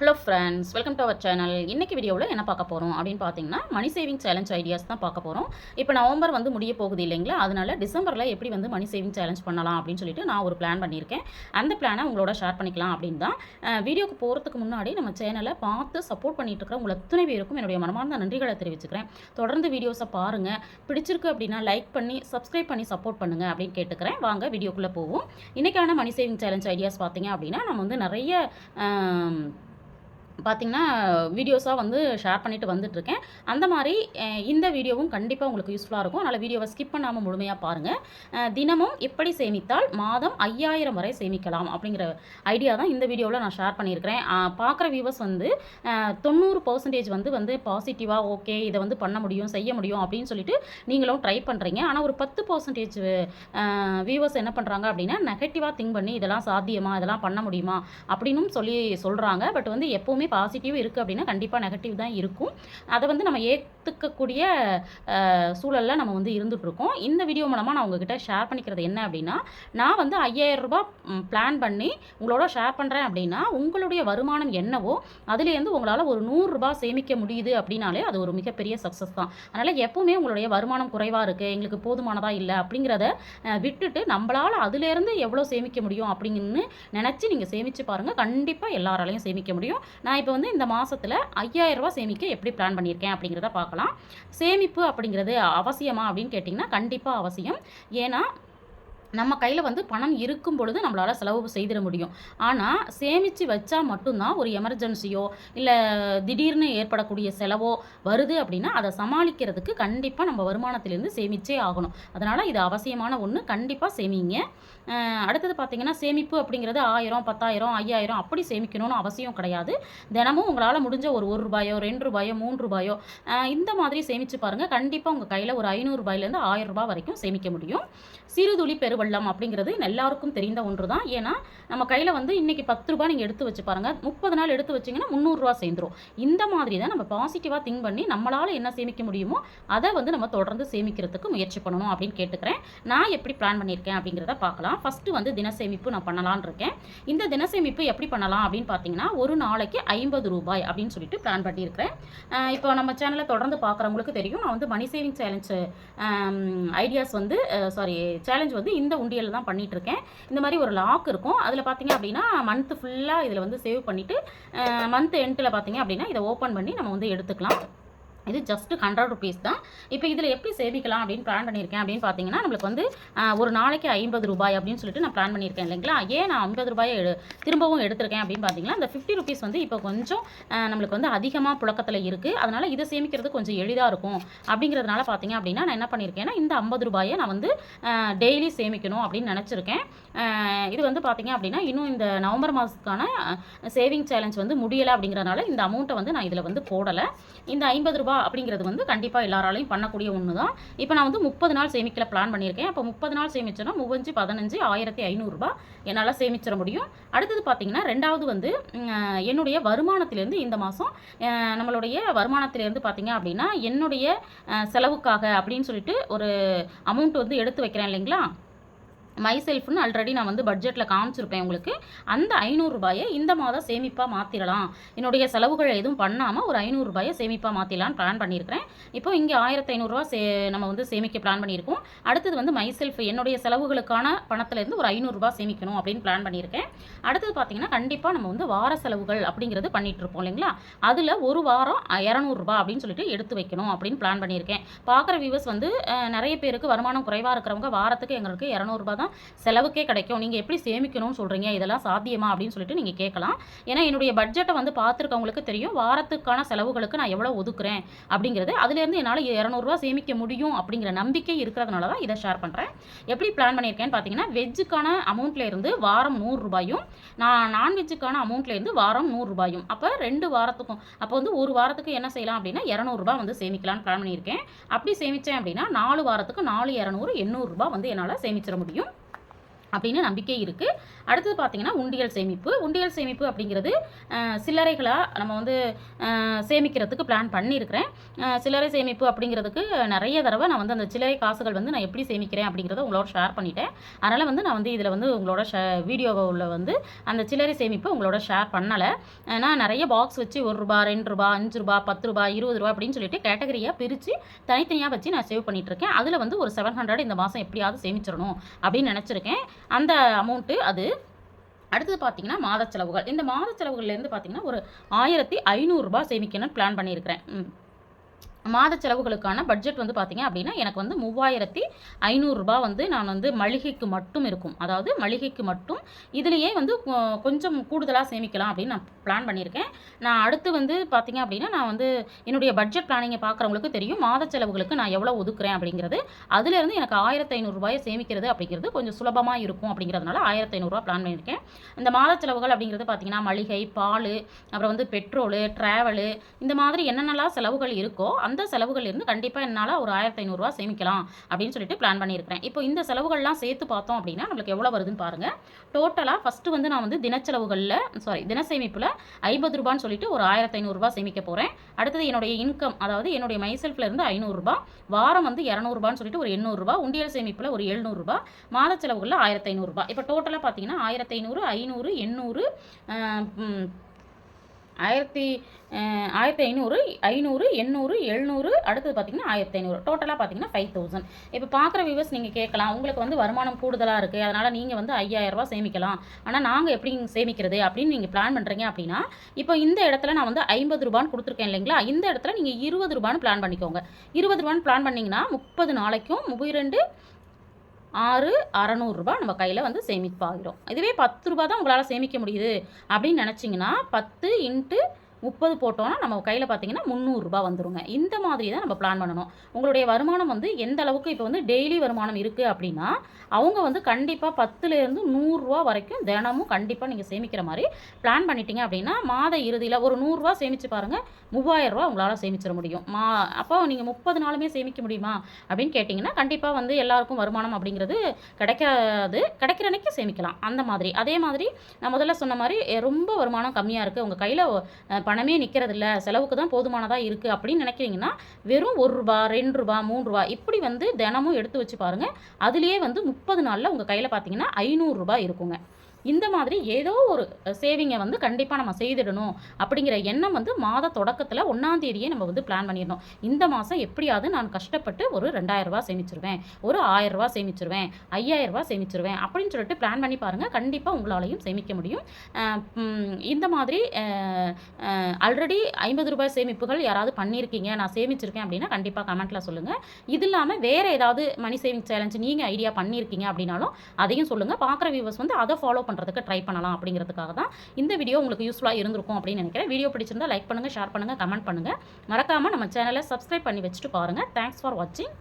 Hello friends, welcome to our channel. இன்றைக்கி வீடியோவில் என்ன பார்க்க போகிறோம் அப்படின்னு பார்த்தீங்கன்னா, மணி சேவிங் சேலஞ்ச் ஐடியாஸ் தான் பார்க்க போகிறோம். இப்போ நவம்பர் வந்து முடிய போகுது இல்லைங்களா, அதனால டிசம்பரில் எப்படி வந்து மணி சேவிங் சேலஞ்ச் பண்ணலாம் அப்படின்னு சொல்லிட்டு நான் ஒரு பிளான் பண்ணியிருக்கேன். அந்த பிளானை உங்களோட ஷேர் பண்ணிக்கலாம் அப்படின்னு தான். வீடியோக்கு போகிறதுக்கு முன்னாடி நம்ம சேனலை பார்த்து சப்போர்ட் பண்ணிட்டு இருக்கிற உங்கள் அத்தனை பேருக்கும் என்னுடைய மனமார்ந்த நன்றிகளை தெரிவிச்சுக்கிறேன். தொடர்ந்து வீடியோஸை பாருங்கள். பிடிச்சிருக்கு அப்படின்னா லைக் பண்ணி சப்ஸ்கிரைப் பண்ணி சப்போர்ட் பண்ணுங்கள் அப்படின்னு கேட்டுக்கிறேன். வாங்க வீடியோக்குள்ளே போவோம். இன்றைக்கான மணி சேவிங் சேலஞ்ச் ஐடியாஸ் பார்த்தீங்க அப்படின்னா, நம்ம வந்து நிறைய பார்த்திங்கன்னா வீடியோஸாக வந்து ஷேர் பண்ணிட்டு வந்துட்டுருக்கேன். அந்த மாதிரி இந்த வீடியோவும் கண்டிப்பாக உங்களுக்கு யூஸ்ஃபுல்லாக இருக்கும். அதனால் வீடியோவை ஸ்கிப் பண்ணாமல் முழுமையாக பாருங்கள். தினமும் எப்படி சேமித்தால் மாதம் 5000 வரை சேமிக்கலாம் அப்படிங்கிற ஐடியா தான் இந்த வீடியோவில் நான் ஷேர் பண்ணியிருக்கிறேன். பார்க்குற வியூவர்ஸ் வந்து 90% வந்து பாசிட்டிவாக ஓகே இதை வந்து பண்ண முடியும் செய்ய முடியும் அப்படின்னு சொல்லிட்டு நீங்களும் ட்ரை பண்ணுறீங்க. ஆனால் ஒரு 10% வியூவர்ஸ் என்ன பண்ணுறாங்க அப்படின்னா நெகட்டிவாக திங்க் பண்ணி இதெல்லாம் சாத்தியமா, இதெல்லாம் பண்ண முடியுமா அப்படின்னு சொல்கிறாங்க. பட் வந்து எப்போவுமே பாசிட்டிவ் இருக்குது அப்படின்னா கண்டிப்பாக நெகட்டிவ் தான் இருக்கும். அதை வந்து நம்ம ஏற்றுக்கக்கூடிய சூழலில் நம்ம வந்து இருந்துகிட்ருக்கோம். இந்த வீடியோ மூலமாக நான் உங்ககிட்ட ஷேர் பண்ணிக்கிறது என்ன அப்படின்னா, நான் வந்து 5000 ரூபாய் பிளான் பண்ணி உங்களோட ஷேர் பண்ணுறேன் அப்படின்னா, உங்களுடைய வருமானம் என்னவோ அதுலேருந்து உங்களால் ஒரு 100 ரூபாய் சேமிக்க முடியுது அப்படின்னாலே அது ஒரு மிகப்பெரிய சக்ஸஸ் தான். அதனால் எப்போவுமே உங்களுடைய வருமானம் குறைவாக இருக்குது, எங்களுக்கு போதுமானதாக இல்லை அப்படிங்கிறத விட்டுட்டு நம்மளால் அதுலேருந்து எவ்வளோ சேமிக்க முடியும் அப்படின்னு நினச்சி நீங்கள் சேமித்து பாருங்கள். கண்டிப்பாக எல்லாராலையும் சேமிக்க முடியும். நான் இப்போ வந்து இந்த மாதத்தில் 5000 ரூபாய் சேமிக்க எப்படி பிளான் பண்ணியிருக்கேன் அப்படிங்கிறத பார்க்கலாம். சேமிப்பு அப்படிங்கிறது அவசியமா அப்படின்னு கேட்டிங்கன்னா கண்டிப்பாக அவசியம். ஏன்னா நம்ம கையில் வந்து பணம் இருக்கும் பொழுது நம்மளால் செலவு செய்திட முடியும். ஆனால் சேமித்து வச்சா மட்டும்தான் ஒரு எமர்ஜென்சியோ இல்லை திடீர்னு ஏற்படக்கூடிய செலவோ வருது அப்படின்னா அதை சமாளிக்கிறதுக்கு கண்டிப்பாக நம்ம வருமானத்திலேருந்து சேமிச்சே ஆகணும். அதனால் இது அவசியமான ஒன்று. கண்டிப்பாக சேமிங்க. அடுத்தது பார்த்திங்கன்னா, சேமிப்பு அப்படிங்கிறது 1000 10,000 5000 அப்படி சேமிக்கணும்னு அவசியம் கிடையாது. தினமும் உங்களால் முடிஞ்ச ஒரு ரூபாயோ 2 ரூபாயோ 3 ரூபாயோ இந்த மாதிரி சேமித்து பாருங்கள். கண்டிப்பாக உங்கள் கையில் ஒரு 500 ரூபாயிலேருந்து 1000 ரூபாய் வரைக்கும் சேமிக்க முடியும். சிறுதுளி பெருவெள்ளம் அப்படிங்கிறது எல்லாருக்கும் தெரிந்த ஒன்று தான். ஏன்னா நம்ம கையில் வந்து இன்றைக்கி 10 ரூபாய் நீங்கள் எடுத்து வச்சு பாருங்கள், 30 நாள் எடுத்து வச்சிங்கன்னா 300 ரூபா சேர்ந்துடும். இந்த மாதிரி தான் நம்ம பாசிட்டிவாக திங்க் பண்ணி நம்மளால் என்ன சேமிக்க முடியுமோ அதை வந்து நம்ம தொடர்ந்து சேமிக்கிறதுக்கு முயற்சி பண்ணணும் அப்படின்னு கேட்டுக்கிறேன். நான் எப்படி பிளான் பண்ணியிருக்கேன் அப்படிங்கிறத பார்க்கலாம். ஃபஸ்ட்டு வந்து தினசேமிப்பு நான் பண்ணலான்னு இருக்கேன். இந்த தினசேமிப்பு எப்படி பண்ணலாம் அப்படின்னு பார்த்தீங்கன்னா, ஒரு நாளைக்கு 50 ரூபாய் அப்படின்னு சொல்லிட்டு பிளான் பண்ணியிருக்கிறேன். இப்போ நம்ம சேனலை தொடர்ந்து பார்க்குறவங்களுக்கு தெரியும், நான் வந்து மணி சேவிங் சேலஞ்சு ஐடியாஸ் வந்து சேலஞ்ச் வந்து இந்த உண்டியலில் தான் பண்ணிகிட்ருக்கேன். இந்த மாதிரி ஒரு லாக் இருக்கும். அதில் பார்த்தீங்க அப்படின்னா மந்த்து ஃபுல்லாக இதில் வந்து சேவ் பண்ணிவிட்டு மந்த் எண்டில் பார்த்தீங்க அப்படின்னா இதை ஓப்பன் பண்ணி நம்ம வந்து எடுத்துக்கலாம். இது ஜஸ்ட்டு 100 ருபீஸ் தான். இப்போ இதில் எப்படி சேமிக்கலாம் அப்படின்னு பிளான் பண்ணியிருக்கேன் அப்படின்னு பார்த்தீங்கன்னா, நம்மளுக்கு வந்து ஒரு நாளைக்கு 50 ரூபாய் அப்படின்னு சொல்லிட்டு நான் பிளான் பண்ணியிருக்கேன் இல்லைங்களா. ஏன் நான் 50 ரூபாயை திரும்பவும் எடுத்திருக்கேன் அப்படின்னு பார்த்தீங்கன்னா, இந்த 50 ருபீஸ் வந்து இப்போ கொஞ்சம் நம்மளுக்கு வந்து அதிகமாக புழக்கத்தில் இருக்குது. அதனால் இதை சேமிக்கிறது கொஞ்சம் எளிதாக இருக்கும். அப்படிங்கிறதுனால பார்த்தீங்க அப்படின்னா நான் என்ன பண்ணியிருக்கேன்னா, இந்த 50 ரூபாயை நான் வந்து டெய்லி சேமிக்கணும் அப்படின்னு நினச்சிருக்கேன். இது வந்து பார்த்தீங்க அப்படின்னா இன்னும் இந்த நவம்பர் மாதத்துக்கான சேவிங் சேலஞ்ச் வந்து முடியலை அப்படிங்கிறதுனால இந்த அமௌண்ட்டை வந்து நான் இதில் வந்து போடலை. இந்த 50 ரூபாய் அப்படிங்கிறது வந்து கண்டிப்பாக எல்லாராலையும் பண்ணக்கூடிய ஒன்று தான். இப்போ நான் வந்து 30 நாள் சேமிக்கல பிளான் பண்ணியிருக்கேன். அப்போ 30 நாள் சேமிச்சோன்னா 3 15 1500 ரூபாய் என்னால் சேமிச்சிட முடியும். அடுத்தது பார்த்தீங்கன்னா, ரெண்டாவது வந்து என்னுடைய வருமானத்திலேருந்து இந்த மாதம் நம்மளுடைய வருமானத்திலேருந்து பார்த்தீங்க அப்படின்னா என்னுடைய செலவுக்காக அப்படின்னு சொல்லிட்டு ஒரு அமௌண்ட் வந்து எடுத்து வைக்கிறேன் இல்லைங்களா. மை செல்ஃப்னு ஆல்ரெடி நான் வந்து பட்ஜெட்டில் காமிச்சிருப்பேன் உங்களுக்கு. அந்த 500 ரூபாயை இந்த மாதம் சேமிப்பாக மாற்றிடலாம். என்னுடைய செலவுகள் எதுவும் பண்ணாமல் ஒரு 500 ரூபாயை சேமிப்பாக மாற்றிடலான்னு பிளான் பண்ணியிருக்கிறேன். இப்போ இங்கே 1500 ரூபா நம்ம வந்து சேமிக்க பிளான் பண்ணியிருக்கோம். அடுத்தது வந்து மை செல்ஃப் என்னுடைய செலவுகளுக்கான பணத்திலேருந்து ஒரு 500 ரூபாய் சேமிக்கணும் அப்படின்னு பிளான் பண்ணியிருக்கேன். அடுத்தது பார்த்தீங்கன்னா, கண்டிப்பாக நம்ம வந்து வார செலவுகள் அப்படிங்கிறது பண்ணிகிட்டு இருப்போம் இல்லைங்களா. அதில் ஒரு வாரம் 200 ரூபாய் அப்படின்னு சொல்லிட்டு எடுத்து வைக்கணும் அப்படின்னு பிளான் பண்ணியிருக்கேன். பார்க்குற வியூவர்ஸ் வந்து நிறைய பேருக்கு வருமானம் குறைவாக இருக்கிறவங்க வாரத்துக்கு எங்களுக்கு 200 ரூபாய் தான் செலவுக்கே கிடைக்கும். நீங்கள் எப்படி சேமிக்கணும்னு சொல்கிறீங்க, இதெல்லாம் சாத்தியமா அப்படின்னு சொல்லிட்டு நீங்கள் கேட்கலாம். ஏன்னா என்னுடைய பட்ஜெட்டை வந்து பார்த்துருக்கவங்களுக்கு தெரியும், வாரத்துக்கான செலவுகளுக்கு நான் எவ்வளோ ஒதுக்குறேன் அப்படிங்கிறது. அதுலேருந்து என்னால் 200 ரூபா சேமிக்க முடியும் அப்படிங்கிற நம்பிக்கை இருக்கிறதுனால தான் இதை ஷேர் பண்ணுறேன். எப்படி பிளான் பண்ணியிருக்கேன்னு பார்த்தீங்கன்னா, வெஜ்ஜுக்கான அமௌண்ட்லேருந்து வாரம் 100 ரூபாயும், நான்வெஜ்ஜுக்கான அமௌண்ட்லேருந்து வாரம் 100 ரூபாயும். அப்போ 2 வாரத்துக்கும் அப்போ வந்து ஒரு வாரத்துக்கு என்ன செய்யலாம் அப்படின்னா 200 ரூபாய் வந்து சேமிக்கலாம்னு பிளான் பண்ணியிருக்கேன். அப்படி சேமித்தேன் அப்படின்னா 4 வாரத்துக்கு 4 200 800 ரூபாய் வந்து என்னால் சேமிச்சிட முடியும். அப்படின்னு நம்பிக்கை இருக்குது. அடுத்தது பார்த்தீங்கன்னா உண்டியல் சேமிப்பு. உண்டியல் சேமிப்பு அப்படிங்கிறது சில்லறைகளாக நம்ம வந்து சேமிக்கிறதுக்கு பிளான் பண்ணியிருக்கிறேன். சில்லறை சேமிப்பு அப்படிங்கிறதுக்கு நிறைய தடவை நான் வந்து அந்த சில்லறை காசுகள் வந்து நான் எப்படி சேமிக்கிறேன் அப்படிங்கிறத உங்களோட ஷேர் பண்ணிட்டேன். அதனால் வந்து நான் வந்து இதில் வந்து உங்களோட வீடியோவில் வந்து அந்த சில்லறை சேமிப்பு உங்களோட ஷேர் பண்ணலை. நான் நிறைய பாக்ஸ் வச்சு ₹1, ₹2, ₹5, ₹10, ₹20 அப்படின்னு சொல்லிட்டு கேட்டகரியாக பிரித்து தனித்தனியாக வச்சு நான் சேவ் பண்ணிகிட்ருக்கேன். அதில் வந்து ஒரு 700 இந்த மாதம் எப்படியாவது சேமிச்சிடணும் அப்படின்னு நினச்சிருக்கேன். அந்த அமௌண்ட்டு அது. அடுத்தது பார்த்தீங்கன்னா மாத செலவுகள். இந்த மாத செலவுகள்லேருந்து பார்த்தீங்கன்னா ஒரு ₹1500 சேமிக்கணும்னு பிளான் பண்ணியிருக்கிறேன். மாத செலவுகளுக்கான பட்ஜெட் வந்து பார்த்திங்க அப்படின்னா எனக்கு வந்து ₹3500 வந்து நான் வந்து மளிகைக்கு மட்டும் இருக்கும். அதாவது மளிகைக்கு மட்டும் இதுலேயே வந்து கொஞ்சம் கூடுதலாக சேமிக்கலாம் அப்படின்னு நான் பிளான் பண்ணியிருக்கேன். நான் அடுத்து வந்து பார்த்திங்க அப்படின்னா நான் வந்து என்னுடைய பட்ஜெட் பிளானிங்கை பார்க்குறவங்களுக்கு தெரியும் மாத செலவுகளுக்கு நான் எவ்வளோ ஒதுக்குறேன் அப்படிங்கிறது. அதுலேருந்து எனக்கு ₹1500 சேமிக்கிறது அப்படிங்கிறது கொஞ்சம் சுலபமாக இருக்கும் அப்படிங்கிறதுனால ₹1500 பிளான் பண்ணியிருக்கேன். இந்த மாத செலவுகள் அப்படிங்கிறது பார்த்திங்கன்னா மளிகை, பால், அப்புறம் வந்து பெட்ரோலு, ட்ராவலு இந்த மாதிரி என்னென்னலாம் செலவுகள் இருக்கோ அந்த செலவுகள்லேருந்து கண்டிப்பாக என்னால் ஒரு ₹1500 சேமிக்கலாம் அப்படின்னு சொல்லிட்டு பிளான் பண்ணியிருக்கிறேன். இப்போ இந்த செலவுகள்லாம் சேர்த்து பார்த்தோம் அப்படின்னா நம்மளுக்கு எவ்வளோ வருதுன்னு பாருங்கள். டோட்டலாக ஃபஸ்ட்டு வந்து நான் வந்து தின சேமிப்பில் ₹50 சொல்லிட்டு ஒரு ₹1500 சேமிக்க போகிறேன். அடுத்தது என்னுடைய இன்கம், அதாவது என்னுடைய மைசெல்ஃப்லேருந்து ₹500, வாரம் வந்து ₹200 சொல்லிட்டு ஒரு ₹800, உண்டியல் சேமிப்பில் ஒரு ₹700, மாத செலவுகளில் ₹1500. இப்போ டோட்டலாக பார்த்தீங்கன்னா 1500, 500, 800, 1500, 500, 800, 700, அடுத்தது பார்த்தீங்கன்னா 1500. டோட்டலாக பார்த்தீங்கன்னா 5000. இப்போ பார்க்குற வியூவர்ஸ் நீங்கள் கேட்கலாம், உங்களுக்கு வந்து வருமானம் கூடுதலாக இருக்குது, அதனால் நீங்கள் வந்து ₹5000 சேமிக்கலாம், ஆனால் நாங்கள் எப்படி சேமிக்கிறது அப்படின்னு நீங்கள் பிளான் பண்ணுறீங்க அப்படின்னா, இப்போ இந்த இடத்துல நான் வந்து ₹50 கொடுத்துருக்கேன் இல்லைங்களா, இந்த இடத்துல நீங்கள் ₹20 பிளான் பண்ணிக்கோங்க. ₹20 பிளான் பண்ணிங்கன்னா 30 நாளைக்கும் 32 6 600 நம்ம கையில் வந்து சேமிப்பாகிடும். இதுவே ₹10 தான் உங்களால் சேமிக்க முடியுது அப்படின்னு நினச்சிங்கன்னா 10 × 30 போட்டோன்னா நம்ம கையில் பார்த்தீங்கன்னா ₹300 வந்துருங்க. இந்த மாதிரி தான் நம்ம பிளான் பண்ணணும். உங்களுடைய வருமானம் வந்து எந்த அளவுக்கு இப்போ வந்து டெய்லி வருமானம் இருக்குது அப்படின்னா அவங்க வந்து கண்டிப்பாக 10லேருந்து ₹100 வரைக்கும் தினமும் கண்டிப்பாக நீங்கள் சேமிக்கிற மாதிரி பிளான் பண்ணிட்டீங்க அப்படின்னா மாத இறுதியில் ஒரு ₹100 சேமித்து பாருங்கள், ₹3000 உங்களால் சேமிச்சிட முடியும். அப்போ நீங்கள் 30 நாளுமே சேமிக்க முடியுமா அப்படின்னு கேட்டிங்கன்னா கண்டிப்பாக வந்து எல்லாருக்கும் வருமானம் அப்படிங்கிறது கிடைக்காது. கிடைக்கிற அன்னைக்கு சேமிக்கலாம் அந்த மாதிரி. அதே மாதிரி நான் முதல்ல சொன்ன மாதிரி ரொம்ப வருமானம் கம்மியாக இருக்குது, உங்கள் கையில் பணமே நிற்கிறதில்ல, செலவுக்கு தான் போதுமானதாக இருக்குது அப்படின்னு நினைக்கிறீங்கன்னா வெறும் ₹1, ₹2, ₹3 இப்படி வந்து தினமும் எடுத்து வச்சு பாருங்கள். அதுலேயே வந்து 30 நாளில் உங்கள் கையில் பார்த்தீங்கன்னா ₹500 இருக்குங்க. இந்த மாதிரி ஏதோ ஒரு சேவிங்கை வந்து கண்டிப்பாக நம்ம செய்திடணும் அப்படிங்கிற எண்ணம் வந்து மாத தொடக்கத்தில் 1ஆம் தேதியே நம்ம வந்து பிளான் பண்ணிடணும். இந்த மாதம் எப்படியாவது நான் கஷ்டப்பட்டு ஒரு ₹2000 சேமிச்சிருவேன், ஒரு ₹1000 சேமிச்சிருவேன், ₹5000 சேமிச்சிருவேன் அப்படின்னு சொல்லிட்டு பிளான் பண்ணி பாருங்கள். கண்டிப்பாக உங்களாலையும் சேமிக்க முடியும். இந்த மாதிரி ஆல்ரெடி ₹50 சேமிப்புகள் யாராவது பண்ணியிருக்கீங்க, நான் சேமிச்சிருக்கேன் அப்படின்னா கண்டிப்பாக கமெண்ட்டில் சொல்லுங்கள். இது இல்லாமல் வேறு ஏதாவது மணி சேவிங் சேலஞ்சு நீங்கள் ஐடியா பண்ணியிருக்கீங்க அப்படின்னாலும் அதையும் சொல்லுங்கள். பார்க்குற வியூவர்ஸ் வந்து அதை ஃபாலோ பண்ணுறதுக்கு ட்ரை பண்ணலாம் அப்படிங்கிறதுக்காக தான் இந்த வீடியோ உங்களுக்கு யூஸ்ஃபுல்லாக இருந்திருக்கும் அப்படின்னு நினைக்கிறேன். வீடியோ பிடிச்சிருந்தா லைக் பண்ணுங்கள், ஷேர் பண்ணுங்கள், கமெண்ட் பண்ணுங்கள். மறக்காமல் நம்ம சேனலை சப்ஸ்கிரைப் பண்ணி வச்சுட்டு பாருங்கள். தேங்க்ஸ் ஃபார் வாட்சிங்.